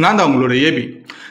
நான் தான் உங்களோட ஏபி.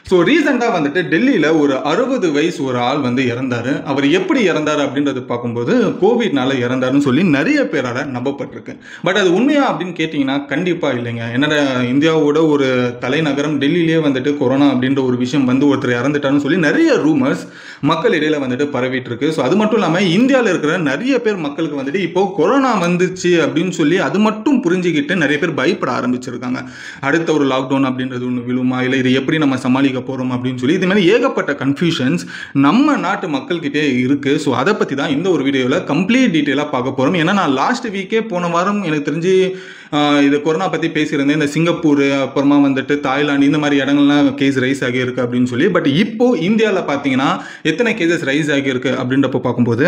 ஸோ ரீசெண்டாக வந்துட்டு டெல்லியில் ஒரு 60 வயசு ஒரு ஆள் வந்து இறந்தார். அவர் எப்படி இறந்தார் அப்படின்றது பார்க்கும்போது கோவிட்னால இறந்தாருன்னு சொல்லி நிறைய பேரால் நம்பப்பட்டிருக்கு. பட் அது உண்மையா அப்படின்னு கேட்டிங்கன்னா கண்டிப்பாக இல்லைங்க. என்னோட இந்தியாவோட ஒரு தலைநகரம் டெல்லியிலே வந்துட்டு கொரோனா அப்படின்ற ஒரு விஷயம் வந்து ஒருத்தர் இறந்துட்டாருன்னு சொல்லி நிறைய ரூமர்ஸ் மக்கள் இடையில வந்துட்டு பரவிட்டு இருக்கு. ஸோ அது மட்டும் இல்லாமல் இந்தியாவில் இருக்கிற நிறைய பேர் மக்களுக்கு வந்துட்டு இப்போ கொரோனா வந்துச்சு அப்படின்னு சொல்லி அது மட்டும் புரிஞ்சுக்கிட்டு நிறைய பேர் பயப்பட ஆரம்பிச்சிருக்காங்க. அடுத்த ஒரு லாக்டவுன் அப்படின்றது ஒன்று விழுமா, இல்லை இதை எப்படி நம்ம சமாளிக்க போகிறோம் அப்படின்னு சொல்லி இது மாதிரி ஏகப்பட்ட கன்ஃபியூஷன்ஸ் நம்ம நாட்டு மக்கள்கிட்டே இருக்கு. ஸோ அதை பற்றி தான் இந்த ஒரு வீடியோவில் கம்ப்ளீட் டீட்டெயிலாக பார்க்க போகிறோம். ஏன்னா நான் லாஸ்ட் வீக்கே போன வாரம் எனக்கு தெரிஞ்சு இது கொரோனா பற்றி பேசியிருந்தேன். இந்த சிங்கப்பூர், அப்புறமா வந்துட்டு தாய்லாந்து, இந்த மாதிரி இடங்கள்லாம் கேஸ் ரைஸ் ஆகியிருக்கு அப்படின்னு சொல்லி. பட் இப்போ இந்தியாவில் பார்த்தீங்கன்னா எத்தனை கேசஸ் ரைஸ் ஆகியிருக்கு அப்படின்றப்ப பார்க்கும்போது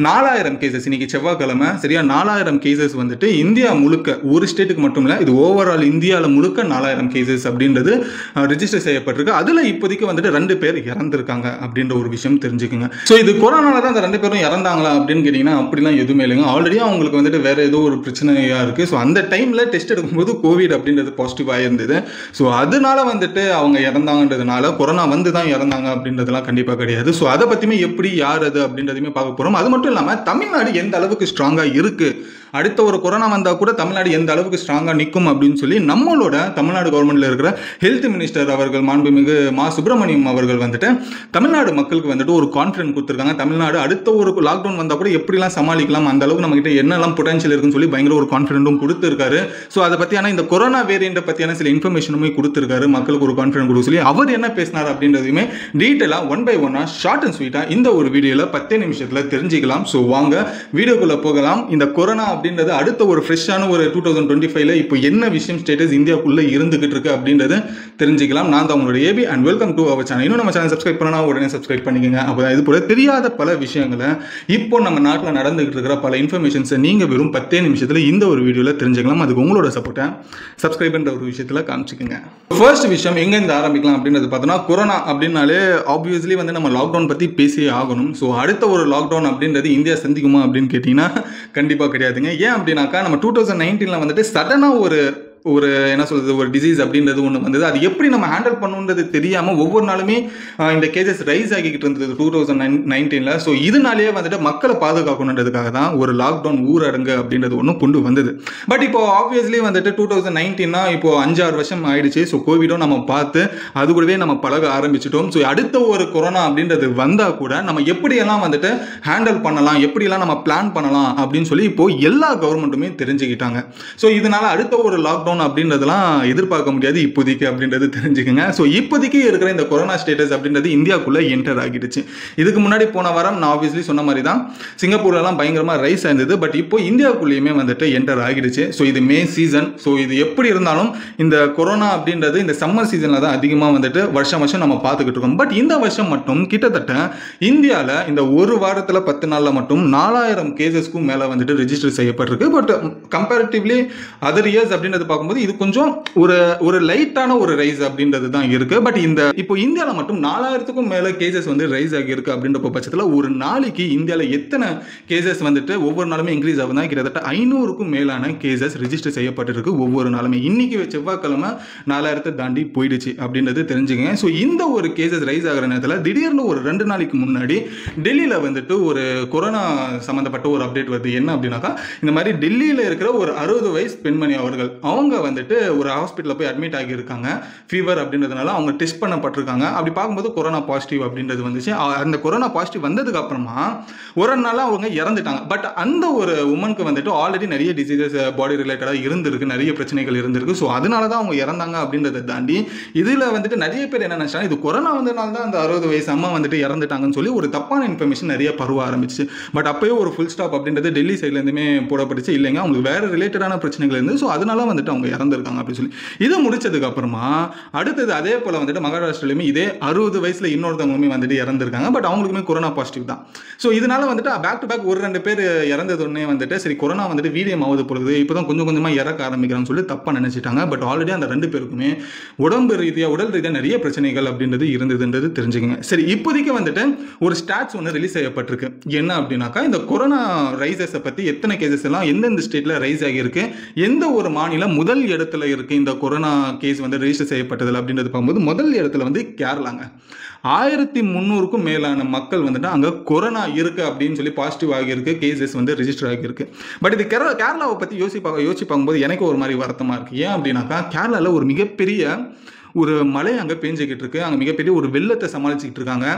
4000 கேசஸ் இன்னைக்கு செவ்வாய்க்கிழமை சரியா 4000 கேசஸ் வந்துட்டு இந்தியா முழுக்க, ஒரு ஸ்டேட்டுக்கு மட்டும் இல்லை, இது ஓவரால் இந்தியாவில் முழுக்க 4000 கேசஸ் அப்படின்றது ரெஜிஸ்டர் செய்யப்பட்டிருக்கு. அதில் இப்போதைக்கு வந்துட்டு 2 பேர் இறந்துருக்காங்க அப்படின்ற ஒரு விஷயம் தெரிஞ்சுக்குங்க. ஸோ இது கொரோனால தான் அந்த 2 பேரும் இறந்தாங்களா அப்படின்னு கேட்டிங்கன்னா அப்படிலாம் எதுவுமே இல்லைங்க. ஆல்ரெடி அவங்களுக்கு வந்துட்டு வேற ஏதோ ஒரு பிரச்சனையாக இருக்குது. ஸோ அந்த டைமில் டெஸ்ட் எடுக்கும்போது கோவிட் அப்படின்றது பாசிட்டிவாக இருந்தது. ஸோ அதனால வந்துட்டு அவங்க இறந்தாங்கன்றதுனால கொரோனா வந்து தான் இறந்தாங்க அப்படின்றதுலாம் கண்டிப்பாக கிடையாது. ஸோ அதை பற்றியுமே எப்படி யார் அது அப்படின்றதையுமே பார்க்க போகிறோம். அது மட்டும் இல்லாமல் தமிழ்நாடு எந்த அளவுக்கு ஸ்ட்ராங்காக இருக்குது, அடுத்த ஒரு கொரோனா வந்தால் கூட தமிழ்நாடு எந்த அளவுக்கு ஸ்ட்ராங்காக நிற்கும் அப்படின்னு சொல்லி நம்மளோட தமிழ்நாடு கவர்மெண்ட்டில் இருக்கிற ஹெல்த் மினிஸ்டர் அவர்கள் மாண்புமிகு மா சுப்பிரமணியம் அவர்கள் வந்துட்டு தமிழ்நாடு மக்களுக்கு வந்துட்டு ஒரு கான்ஃபிடன்ஸ் கொடுத்துருக்காங்க. தமிழ்நாடு அடுத்த ஒரு லாக்டவுன் வந்தால் கூட எப்படிலாம் சமாளிக்கலாம், அந்த அளவுக்கு நம்மகிட்ட என்னெல்லாம் பொட்டன்ஷியல் இருக்குன்னு சொல்லி பயங்கர ஒரு கான்ஃபிடென்ட்டும் கொடுத்துருக்காரு. ஸோ அதை பற்றியான இந்த கொரோனா வேரியண்ட்டை பற்றியான சில இன்ஃபர்மேஷனுமே கொடுத்துருக்காரு, மக்களுக்கு ஒரு கான்ஃபிடன்ஸ் கொடுக்க சொல்லி. அவர் என்ன பேசினார் அப்படின்றதையுமே டீட்டெயிலாக 1 by 1 ஷார்ட் அண்ட் ஸ்வீட்டாக இந்த ஒரு வீடியோவில் 10 நிமிஷத்தில் தெரிஞ்சுக்கலாம். ஸோ வாங்க வீடியோக்குள்ளே போகலாம். இந்த கொரோனா அப்படின்றது அடுத்த ஒரு ஃப்ரெஷ்ஷான ஒரு 2025ல இப்போ என்ன விஷயம் ஸ்டேட்டஸ் இந்தியாவுக்குள்ளே இருந்துகிட்டு இருக்கு அப்படின்றது தெரிஞ்சுக்கலாம். நான் தான் உங்களோட AB and welcome to our channel. இன்னும் நம்ம சேனல் சப்ஸ்கிரைப் பண்ணனா உடனே சப்ஸ்கிரைப் பண்ணிக்கோங்க. அப்போ இது போல தெரியாத பல விஷயங்களை இப்போ நம்ம நாட்டில் நடந்துகிட்டு இருக்கிற பல இன்ஃபர்மேஷன்ஸை நீங்கள் வெறும் 10 நிமிஷத்தில் இந்த ஒரு வீடியோவில் தெரிஞ்சுக்கலாம். அதுக்கு உங்களோட சப்போர்ட்டை சப்ஸ்கிரைப்ன்ற ஒரு விஷயத்தில் காமிச்சிக்கோங்க. ஃபர்ஸ்ட் விஷயம் எங்கேருந்து ஆரம்பிக்கலாம் அப்படின்றது பார்த்தோன்னா, கொரோனா அப்படின்னாலே ஆப்வியஸ்லி வந்து நம்ம லாக்டவுன் பற்றி பேசியே ஆகணும். ஸோ அடுத்த ஒரு லாக்டவுன் அப்படின்றது இந்தியா சந்திக்குமா அப்படின்னு கேட்டிங்கன்னா கண்டிப்பாக கிடையாதுங்க. ஏன் அப்படின்னாக்கா நம்ம 2019ல் வந்துட்டு சடனாக ஒரு என்ன சொல்கிறது, ஒரு டிசீஸ் அப்படின்றது ஒன்று வந்தது. அது எப்படி நம்ம ஹேண்டில் பண்ணுன்றது தெரியாமல் ஒவ்வொரு நாளுமே இந்த கேசஸ் ரைஸ் ஆகிக்கிட்டு இருந்தது 2019ல். ஸோ இதனாலேயே வந்துட்டு மக்களை பாதுகாக்கணுன்றதுக்காக தான் ஒரு லாக்டவுன் ஊரடங்கு அப்படின்றது ஒன்று கொண்டு வந்தது. பட் இப்போ ஆப்வியஸ்லி வந்துட்டு 2019னா இப்போ 5-6 வருஷம் ஆயிடுச்சு. ஸோ கோவிடும் நம்ம பார்த்து அது கூடவே நம்ம பழக ஆரம்பிச்சிட்டோம். ஸோ அடுத்த ஒரு கொரோனா அப்படின்றது வந்தால் கூட நம்ம எப்படியெல்லாம் வந்துட்டு ஹேண்டில் பண்ணலாம், எப்படியெல்லாம் நம்ம பிளான் பண்ணலாம் அப்படின்னு சொல்லி இப்போ எல்லா கவர்மெண்ட்டுமே தெரிஞ்சுக்கிட்டாங்க. ஸோ இதனால அடுத்த ஒரு லாக்டவுன் அப்படின்றதெல்லாம் எதிர்பார்க்க முடியாது இப்போதைக்கு அப்படின்றது தெரிஞ்சுக்கங்க. ஸோ இப்போதைக்கு இருக்கிற இந்த கொரோனா ஸ்டேட்டஸ் அப்படின்றது இந்தியாவுக்குள்ள என்டர் ஆகிடுச்சு. இதுக்கு முன்னாடி போன வாரம் நான் ஆப்வியஸ்லி சொன்ன மாதிரி தான் சிங்கப்பூர்லாம் பயங்கரமாக ரைஸ் ஆயிருந்தது. பட் இப்போ இந்தியாவுக்குள்ளேயுமே வந்துட்டு என்டர் ஆகிடுச்சு. ஸோ இது மே சீசன். ஸோ இது எப்படி இருந்தாலும் இந்த கொரோனா அப்படின்றது இந்த சம்மர் சீசனில் தான் அதிகமாக வந்துட்டு வருஷம் நம்ம பார்த்துக்கிட்டு இருக்கோம். பட் இந்த வருஷம் மட்டும் கிட்டத்தட்ட இந்தியாவில் இந்த ஒரு வாரத்தில் 10 நாளில் மட்டும் 4000 கேசஸ்க்கும் மேலே வந்துட்டு ரெஜிஸ்டர் செய்யப்பட்டிருக்கு. பட் கம்பேரிட்டிவ்லி அதர் இயர்ஸ் அப்படின்றது பார்க்கும்போது இது கொஞ்சம் ஒரு லைட்டான ஒரு ரைஸ் அப்படின்றது தான் இருக்கு. பட் இப்போ இந்தியாவில் மட்டும் 4000க்கும் மேல கேசஸ் வந்து ரைஸ் ஆகி இருக்கு அப்படின்ற பட்சத்தில் ஒரு நாளைக்கு இந்தியாவில் எத்தனை கேசஸ் வந்துட்டு ஒவ்வொரு நாளுமே இன்க்ரீஸ் ஆகுதுன்னா கிட்டத்தட்ட 500க்கும் மேலான கேசஸ் ரெஜிஸ்டர் செய்யப்பட்டிருக்கு ஒவ்வொரு நாளுமே. இன்னைக்கு செவ்வாய்க்கிழமை 4000 தாண்டி போயிடுச்சு அப்படின்றது தெரிஞ்சுக்கங்க. ஸோ இந்த ஒரு கேசஸ் ரைஸ் ஆகிற நேரத்தில் திடீர்னு ஒரு 2 நாளைக்கு முன்னாடி டெல்லியில் வந்துட்டு ஒரு கொரோனா சம்மந்தப்பட்ட ஒரு அப்டேட் வருது. என்ன அப்படின்னாக்கா, இந்த மாதிரி டெல்லியில் இருக்கிற ஒரு 60 வயசு பெண்மணி அவங்க வந்துட்டு ஒரு ஹாஸ்பிட்டலில் போய் அட்மிட் ஆகியிருக்காங்க. ஃபீவர் அப்படின்றதுனால அவங்க டெஸ்ட் பண்ணப்பட்டிருக்காங்க. அப்படி பார்க்கும்போது கொரோனா பாசிட்டிவ் அப்படின்றது வந்துச்சு. அந்த கொரோனா பாசிட்டிவ் வந்ததுக்கு அப்புறமா ஒரு நாள் அவங்க இறந்துட்டாங்க. பட் அந்த ஒரு உமனுக்கு வந்துட்டு ஆல்ரெடி நிறைய டிசீசஸ் பாடி ரிலேட்டடாக இருந்திருக்கு, நிறைய பிரச்சனைகள் இருந்திருக்கு. ஸோ அதனால தான் அவங்க இறந்தாங்க அப்படின்றத தாண்டி இதில் வந்துட்டு நிறைய பேர் என்ன நினைச்சாங்க, இது கொரோனா வந்ததுனால தான் அந்த 60 வயசு அம்மா வந்துட்டு இறந்துட்டாங்கன்னு சொல்லி ஒரு தப்பான இன்ஃபர்மேஷன் நிறைய பரவ ஆரம்பிச்சு. பட் அப்பயே ஒரு ஃபுல் ஸ்டாப் அப்படின்றது டெல்லி சைட்லேருந்துமே போடப்பட்டுச்சு. இல்லைங்க, அவங்களுக்கு வேற ரிலேட்டடான பிரச்சனைகள் இருந்து ஸோ அதனால வந்துட்டு அவங்க இறந்துருக்காங்க அப்படின்னு சொல்லி இதை முடிச்சதுக்கு அப்புறமா அடுத்தது அதே போல வந்துட்டு மகாராஷ்டிராலையுமே இதே 60 வயசுல இன்னொருத்தவங்களுமே வந்துட்டு இறந்துருக்காங்க. பட் அவங்களுக்குமே கொரோனா பாசிட்டிவ் தான். ஸோ இதனால வந்துட்டு பேக் டு பேக் ஒரு 2 பேர் இறந்தது உடனே வந்துட்டு சரி கொரோனா வந்துட்டு வீரியம் ஆகுது பொழுது இப்போதான் கொஞ்சம் கொஞ்சமாக இறக்க ஆரம்பிக்கிறான்னு சொல்லி தப்பாக நினைச்சிட்டாங்க. பட் ஆல்ரெடி அந்த 2 பேருக்குமே உடல் ரீதியாக நிறைய பிரச்சனைகள் அப்படின்றது இருந்ததுன்றது தெரிஞ்சுக்கங்க. சரி, இப்போதைக்கு வந்துட்டு ஒரு ஸ்டாட்ஸ் ஒன்று ரிலீஸ் செய்யப்பட்டிருக்கு. என்ன அப்படின்னாக்கா, இந்த கொரோனா ரைசஸை பற்றி எத்தனை கேசஸ் எல்லாம் எந்தெந்த ஸ்டேட்டில் ரைஸ் ஆகியிருக்கு, எந்த ஒரு மாநிலம் முதல் முதல் இடத்துல இருக்கு இந்த கொரோனா கேஸ் வந்து ரெஜிஸ்டர் செய்யப்பட்டதில் அப்படின்றது பார்க்கும்போது முதல் இடத்துல வந்து கேரளாங்க. 1300க்கும் மேலான மக்கள் வந்துட்டு அங்கே கொரோனா இருக்குது அப்படின்னு சொல்லி பாசிட்டிவ் ஆகியிருக்கு, கேசஸ் வந்து ரெஜிஸ்டர் ஆகியிருக்கு. பட் இது கேரளாவை பற்றி யோசிச்சு பார்க்கும்போது எனக்கு ஒரு மாதிரி வருத்தமாக இருக்குது. ஏன் அப்படின்னாக்கா கேரளாவில் ஒரு மிகப்பெரிய ஒரு மழை அங்கே பேஞ்சிக்கிட்டு இருக்கு, அங்கே மிகப்பெரிய ஒரு வெள்ளத்தை சமாளிச்சுக்கிட்டு இருக்காங்க.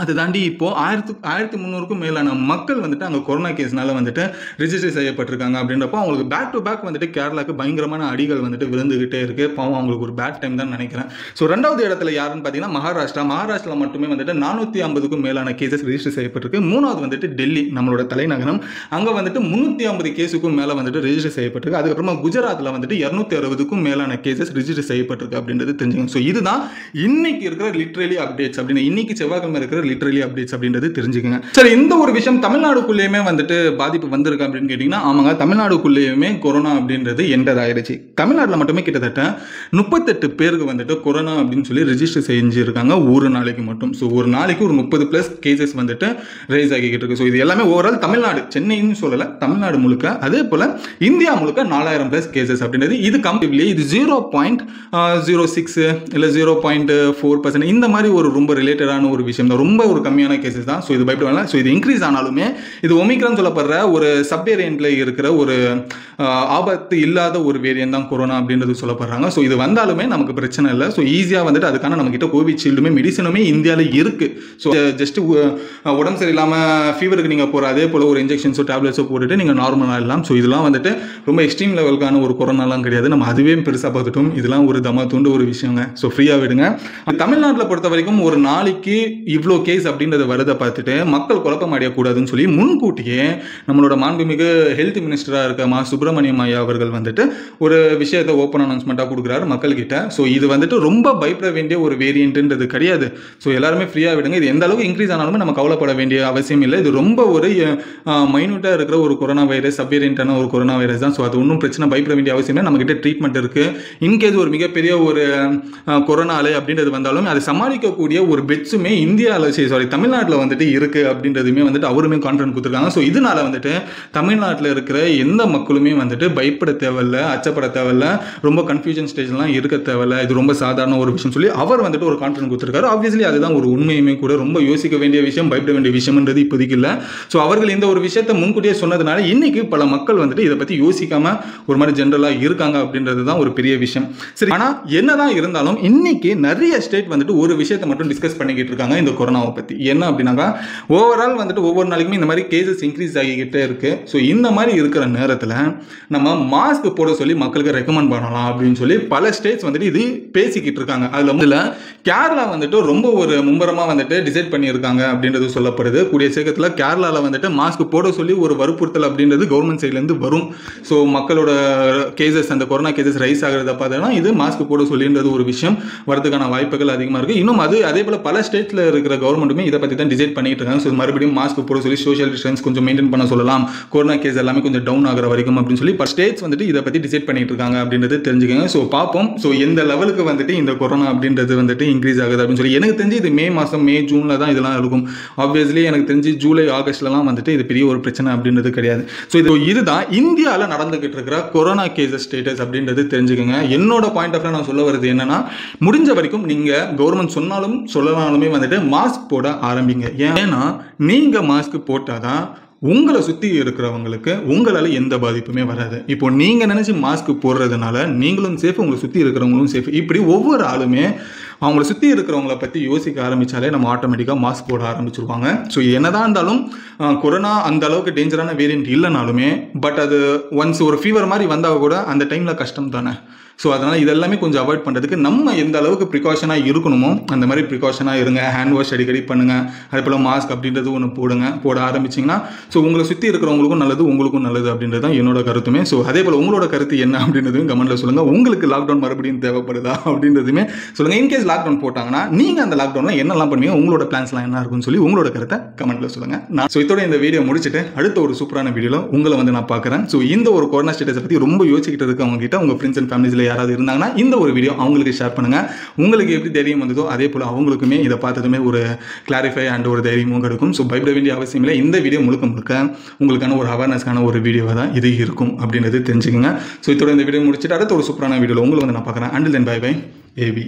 அதை தாண்டி இப்போது 1300க்கும் மேலான மக்கள் வந்துட்டு அங்கே கொரோனா கேஸ்னால வந்துட்டு ரெஜிஸ்டர் செய்யப்பட்டிருக்காங்க. அப்படின்றப்போ அவங்களுக்கு பேக் டு பேக் வந்துட்டு கேரளாவுக்கு பயங்கரமான அடிகள் வந்துட்டு விழுந்துகிட்டே இருக்குது. பாவம், அவங்களுக்கு ஒரு பேட் டைம் தான் நினைக்கிறேன். ஸோ 2வது இடத்துல யாருன்னு பார்த்தீங்கன்னா மகாராஷ்டிரா மட்டுமே வந்துட்டு 450க்கும் மேலான கேசஸ் ரெஜிஸ்டர் செய்யப்பட்டிருக்கு. 3வது வந்துட்டு டெல்லி, நம்மளோட தலைநகரம், அங்கே வந்துட்டு 350 கேஸுக்கும் மேலே வந்துட்டு ரெஜிஸ்டர் செய்யப்பட்டிருக்கு. அதுக்கப்புறமா குஜராத்தில் வந்துட்டு 260க்கும் மேலான கேசஸ் ரெஜிஸ்டர் செய்யப்பட்டிருக்கு அப்படின்றது தெரிஞ்சுக்கணும். ஸோ இதுதான் இன்னைக்கு இருக்கிற லிட்ரலி அப்டேட்ஸ் அப்படின்னு, இன்னைக்கு செவ்வாய்க்கிழமை இருக்கிற லிட்டரலி அப்டேட்ஸ் அப்படின்றது தெரிஞ்சுக்கங்க. சரி, இந்த ஒரு விஷயம் தமிழ்நாடுக்குள்ளேயுமே வந்துட்டு பாதிப்பு வந்திருக்கு அப்படின்னு கேட்டீங்கன்னா, ஆமாங்க, தமிழ்நாடுக்குள்ளேயுமே கொரோனா அப்படின்றது என்டர் ஆயிடுச்சு. தமிழ்நாட்டில் மட்டுமே கிட்டத்தட்ட 38 பேருக்கு வந்துட்டு கொரோனா அப்படின்னு சொல்லி ரெஜிஸ்டர் செஞ்சிருக்காங்க ஒரு நாளைக்கு மட்டும். ஸோ ஒரு நாளைக்கு ஒரு 30+ கேசஸ் வந்துட்டு ரைஸ் ஆகிக்கிட்டு இருக்கு. ஸோ இது எல்லாமே ஓவரால் தமிழ்நாடு, சென்னைன்னு சொல்லலை, தமிழ்நாடு முழுக்க. அதே போல இந்தியா முழுக்க 4000+ கேசஸ் அப்படின்றது. இது கம்பேரிட்டிவ்லி இது 0.06 இல்லை 0.4% இந்த மாதிரி ஒரு ரொம்ப ரிலேட்டடான ஒரு விஷயம் தான், ரொம்ப ஒரு கம்மியான கேசஸ் தான். ஸோ இது பயப்பட வேண்டாம். ஸோ இது இன்க்ரீஸ் ஆனாலுமே இது ஒமிக்ரான் சொல்லப்படுற ஒரு சப்வேரியன்ட்ல இருக்கிற ஒரு ஆபத்து இல்லாத ஒரு வேரியன்ட் தான் கொரோனா அப்படின்றது சொல்லப்படுறாங்க. ஸோ இது வந்தாலுமே நமக்கு பிரச்சனை இல்லை. ஸோ ஈஸியாக வந்துட்டு அதுக்கான நம்ம கிட்ட கோவிஷீல்டுமே மெடிசனுமே இந்தியாவில் இருக்கு. ஸோ ஜஸ்ட் உடம்பு சரியில்லாமல் ஃபீவருக்கு நீங்கள் போகிற அதே போல் ஒரு இன்ஜெக்ஷன்ஸோ டேப்லெட்ஸோ போட்டுட்டு நீங்கள் நார்மலாக இல்லாம். ஸோ இதெல்லாம் வந்துட்டு ரொம்ப எக்ஸ்ட்ரீம் லெவலுக்கான ஒரு கொரோனாலாம் கிடையாது. நம்ம அதுவே பெருசாக பார்த்துட்டோம். இதெல்லாம் ஒரு தமா தூண்டு ஒரு விஷயங்க. ஸோ ஃப்ரீயாக விடுங்க. தமிழ்நாட்டில் பொறுத்த வரைக்கும் ஒரு நாளைக்கு இவ்வளோ கேஸ் அப்படின்றத வரதை பார்த்துட்டு மக்கள் குழப்பம் அடையக்கூடாதுன்னு சொல்லி முன்கூட்டியே நம்மளோட மாண்புமிகு ஹெல்த் மினிஸ்டராக இருக்க மா சுப்பிரமணியம் ஐயா அவர்கள் வந்துட்டு ஒரு விஷயத்தை ஓப்பன் அனௌன்ஸ்மெண்ட்டாக கொடுக்குறாரு மக்கள்கிட்ட. ஸோ இது வந்துட்டு ரொம்ப பயப்பட வேண்டிய ஒரு வேரியன்ட்ன்றது கிடையாது. ஸோ எல்லாருமே ஃப்ரீயாக விடுங்க. இது எந்த அளவுக்கு இன்க்ரீஸ் ஆனாலுமே நம்ம கவலைப்பட வேண்டிய அவசியம் இல்லை. இது ரொம்ப ஒரு மைனூட்டாக இருக்கிற ஒரு கொரோனா வைரஸ், சப்வேரியன்ட்டான ஒரு கொரோனா வைரஸ் தான். ஸோ அது ஒன்றும் பிரச்சனை, பயப்பட வேண்டிய அவசியம் இல்லை. நம்மகிட்ட ட்ரீட்மெண்ட் இருக்குது. இன்கேஸ் ஒரு மிகப்பெரிய ஒரு கொரோனா அலை அப்படின்றது வந்தாலும் அதை சமாளிக்கக்கூடிய ஒரு பெட்ஸுமே இந்தியாவில் தமிழ்நாட்டில் வந்துட்டு இருக்கு அப்படின்றதுமே வந்துட்டு அவருமே கான்ஃபிடன்ஸ் கொடுத்துருக்காங்க. ஸோ இதனால வந்துட்டு தமிழ்நாட்டில் இருக்கிற எந்த மக்களுமே வந்துட்டு பயப்பட தேவையில்ல, அச்சப்பட தேவையில்ல, ரொம்ப கன்ஃபியூஷன் ஸ்டேஜ்லாம் இருக்க தேவையில்ல. இது ரொம்ப சாதாரண ஒரு விஷயம் சொல்லி அவர் வந்துட்டு ஒரு கான்ஃபிடன்ஸ் கொடுத்துருக்காரு. ஆப்வியஸ்லி அதுதான் ஒரு உண்மையுமே கூட. ரொம்ப யோசிக்க வேண்டிய விஷயம், பயப்பட வேண்டிய விஷயம்ன்றது இப்போதைக்கு இல்லை. ஸோ அவர்கள் இந்த ஒரு விஷயத்தை முன்கூட்டியே சொன்னதுனால இன்னைக்கு பல மக்கள் வந்துட்டு இதை பற்றி யோசிக்காம ஒரு மாதிரி ஜென்ரலாக இருக்காங்க அப்படின்றது தான் ஒரு பெரிய விஷயம். சரி, ஆனால் என்னதான் இருந்தாலும் இன்னைக்கு நிறைய ஸ்டேட் வந்துட்டு ஒரு விஷயத்தை மட்டும் டிஸ்கஸ் பண்ணிக்கிட்டு இருக்காங்க இந்த கொரோனாவை பற்றி. என்ன அப்படின்னாக்கா, ஓவரால் வந்துட்டு ஒவ்வொரு நாளைக்குமே இந்த மாதிரி கேசஸ் இன்க்ரீஸ் ஆகிக்கிட்டே இருக்கு. ஸோ இந்த மாதிரி இருக்கிற நேரத்தில் நம்ம மாஸ்க் போட சொல்லி மக்களுக்கு ரெக்கமெண்ட் பண்ணலாம் அப்படின்னு சொல்லி பல ஸ்டேட்ஸ் வந்துட்டு இது பேசிக்கிட்டு இருக்காங்க. அதில் கேரளா வந்துட்டு ரொம்ப ஒரு மும்பரமாக வந்துட்டு டிசைட் பண்ணியிருக்காங்க அப்படின்றது சொல்லப்படுது. கூடிய சீக்கிரத்தில் கேரளாவில் வந்துட்டு மாஸ்க் போட சொல்லி ஒரு வற்புறுத்தல் அப்படின்றது கவர்மெண்ட் சைட்லேருந்து வரும். ஸோ மக்களோட கேசஸ், அந்த கொரோனா கேசஸ் ரைஸ் ஆகிறத பார்த்தோன்னா இது மாஸ்க் போட சொல்லின்றது ஒரு விஷயம் வரதுக்கான வாய்ப்புகள் அதிகமாக இருக்குது. இன்னும் அதே போல் பல ஸ்டேட்ஸில் இருக்கிற கவர்மெண்ட்டுமே இதை பற்றி தான் டிசைட் பண்ணிட்டு இருக்காங்க. ஸோ மறுபடியும் மாஸ்க் போட சொல்லி சோஷியல் டிஸ்டன்ஸ் கொஞ்சம் மெயின்டைன் பண்ண சொல்லலாம், கொரோனா கேஸ் எல்லாமே கொஞ்சம் டவுன் ஆகிற வரைக்கும் அப்படின்னு சொல்லி பல ஸ்டேட்ஸ் வந்துட்டு இதை பற்றி டிசைட் பண்ணிட்டு இருக்காங்க அப்படின்றது தெரிஞ்சுக்கோங்க. ஸோ பார்ப்போம். ஸோ எந்த லெவலுக்கு வந்துட்டு இந்த கொரோனா அப்படின்றது வந்துட்டு இன்க்ரீஸ் ஆகுது அப்படின்னு சொல்லி. எனக்கு தெரிஞ்சு இது மே மாதம், மே ஜூனில் தான் இதெல்லாம் இருக்கும். ஆப்வியஸ்லி எனக்கு தெரிஞ்சு ஜூலை ஆகஸ்ட்லலாம் வந்துட்டு இது பெரிய ஒரு பிரச்சனை அப்படின்றது கிடையாது. ஸோ இதுதான் இந்தியாவில் நடந்துகிட்டு இருக்கிற கொரோனா கேசஸ் ஸ்டேட்டஸ் அப்படின்றது தெரிஞ்சுக்கோங்க. என்னோட பாயிண்ட் ஆஃப் நான் சொல்ல வருது என்னன்னா, முடிஞ்ச வரைக்கும் நீங்கள் கவர்மெண்ட் சொன்னாலும் சொல்லலாலுமே வந்துட்டு மாஸ்க் போட ஆரம்பிங்க. ஏன்னா நீங்கள் மாஸ்க் போட்டாதான் உங்களை சுற்றி இருக்கிறவங்களுக்கு உங்களால் எந்த பாதிப்புமே வராது. இப்போ நீங்கள் நினச்சி மாஸ்க் போடுறதுனால நீங்களும் சேஃப், உங்களை சுற்றி இருக்கிறவங்களும் சேஃப். இப்படி ஒவ்வொரு ஆளுமே அவங்கள சுற்றி இருக்கிறவங்கள பற்றி யோசிக்க ஆரம்பித்தாலே நம்ம ஆட்டோமேட்டிக்காக மாஸ்க் போட ஆரம்பிச்சிருவாங்க. ஸோ என்னதான் இருந்தாலும் கொரோனா அந்த அளவுக்கு டேஞ்சரான வேரியன்ட் இல்லைனாலுமே பட் அது ஒன்ஸ் ஒரு ஃபீவர் மாதிரி வந்தால் கூட அந்த டைமில் கஷ்டம் தானே. ஸோ அதனால் இதெல்லாமே கொஞ்சம் அவாய்ட் பண்ணுறதுக்கு நம்ம எந்த அளவுக்கு ப்ரிகாஷனாக இருக்கணுமோ அந்த மாதிரி ப்ரிகாஷனாக இருங்க. ஹேண்ட் வாஷ் அடிக்கடி பண்ணுங்கள். அதே போல் மாஸ்க் அப்படின்றது ஒன்று போட ஆரம்பிச்சிங்கன்னா ஸோ உங்களை சுற்றி இருக்கிறவங்களுக்கும் நல்லது, உங்களுக்கும் நல்லது அப்படின்றது தான் என்னோட கருத்துமே. ஸோ அதே போல் உங்களோட கருத்து என்ன அப்படின்றதையும் கமெண்ட்டில் சொல்லுங்கள். உங்களுக்கு லாக்டவுன் மறுபடியும் தேவைப்படுதா அப்படின்றதுமே சொல்லுங்கள். இன்கேஸ் லாக்டவுன் போட்டாங்கன்னா நீங்கள் அந்த லாக்டவுனில் என்னெல்லாம் பண்ணுவீங்க, உங்களோட பிளான்ஸ்லாம் என்ன இருக்குன்னு சொல்லி உங்களோட கருத்தை கமெண்ட்டில் சொல்லுங்கள். நான் இதோட இந்த வீடியோ முடிச்சுட்டு அடுத்த ஒரு சூப்பரான வீடியோவில் உங்களை வந்து நான் பார்க்குறேன். ஸோ இந்த ஒரு கொரோனா ஸ்டேட்டஸை பற்றி ரொம்ப யோசிச்சுக்கிட்டு இருக்கவங்க கிட்ட உங்கள் ஃப்ரெண்ட்ஸ் அண்ட் ஃபேமிலிஸில் யாராவது இருந்தாங்கன்னா இந்த ஒரு வீடியோ அவங்களுக்கு ஷேர் பண்ணுங்கள். உங்களுக்கு எப்படி தைரியம் வந்ததோ அதே போல் அவங்களுக்குமே இதை பார்த்ததுமே ஒரு கிளாரிஃபை அண்ட் ஒரு தைரியமும் கிடைக்கும். ஸோ பயப்பட வேண்டிய அவசியம் இல்லை. இந்த வீடியோ முழுக்க உங்களுக்கான ஒரு அவேர்னஸ்க்கான ஒரு வீடியோவாக தான் இது இருக்கும் அப்படின்றது தெரிஞ்சுக்கோங்க. ஸோ இதோட இந்த வீடியோ முடிச்சுட்டு அடுத்த ஒரு சூப்பரான வீடியோவில் உங்களை வந்து நான் பார்க்குறேன். Until then bye bye AB.